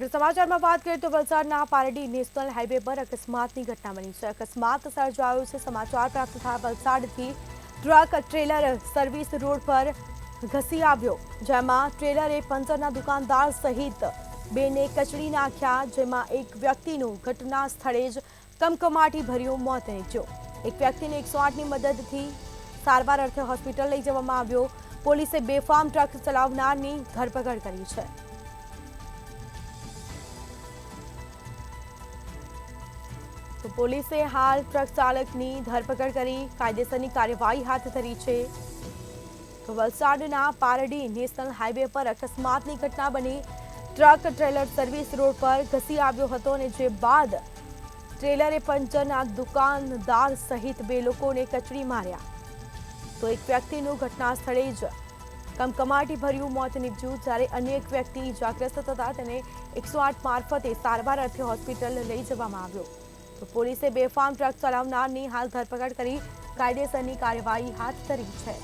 આગળ સમાચારમાં વાત કરીએ તો વલસાડના પારડી નેશનલ હાઈવે પર અકસ્માતની ઘટના બની છે। અકસ્માત સર્જાયો છે। સમાચાર પ્રાપ્ત થયા વલસાડથી ટ્રક ટ્રેલર સર્વિસ રોડ પર ઘસી આવ્યો, જેમાં ટ્રેલરે પંચરના દુકાનદાર સહિત બેને કચડી નાખ્યા, જેમાં એક વ્યક્તિનું ઘટના સ્થળે જ કમકમાટી ભર્યું મોત નીપજ્યું। એક વ્યક્તિને 108ની મદદથી સારવાર અર્થે હોસ્પિટલ લઈ જવામાં આવ્યો। પોલીસે બેફામ ટ્રક ચલાવનારની ધરપકડ કરી છે। તો પોલીસે હાલ ટ્રક ચાલકની ધરપકડ કરી કાયદેસરની કાર્યવાહી હાથ ધરી છે। તો વલસાડના પારડી નેશનલ હાઈવે પર અકસ્માતની ઘટના બની। ટ્રક ટ્રેલર સર્વિસ રોડ પર ઘસી આવ્યો હતો અને જે બાદ ટ્રેલરે પંચરના દુકાનદાર સહિત બે લોકોને કચડી માર્યા। તો એક વ્યક્તિનું ઘટના સ્થળે જ કમકમાટી ભર્યું મોત નીપજ્યું, જ્યારે અન્ય એક વ્યક્તિ ઇજાગ્રસ્ત થતા તેને 108 મારફતે સારવાર અર્થે હોસ્પિટલ લઈ જવામાં આવ્યો। તો પોલીસે બેફામ ટ્રક ચલાવનારની હાલ ધરપકડ કરી કાયદેસરની કાર્યવાહી હાથ ધરી છે।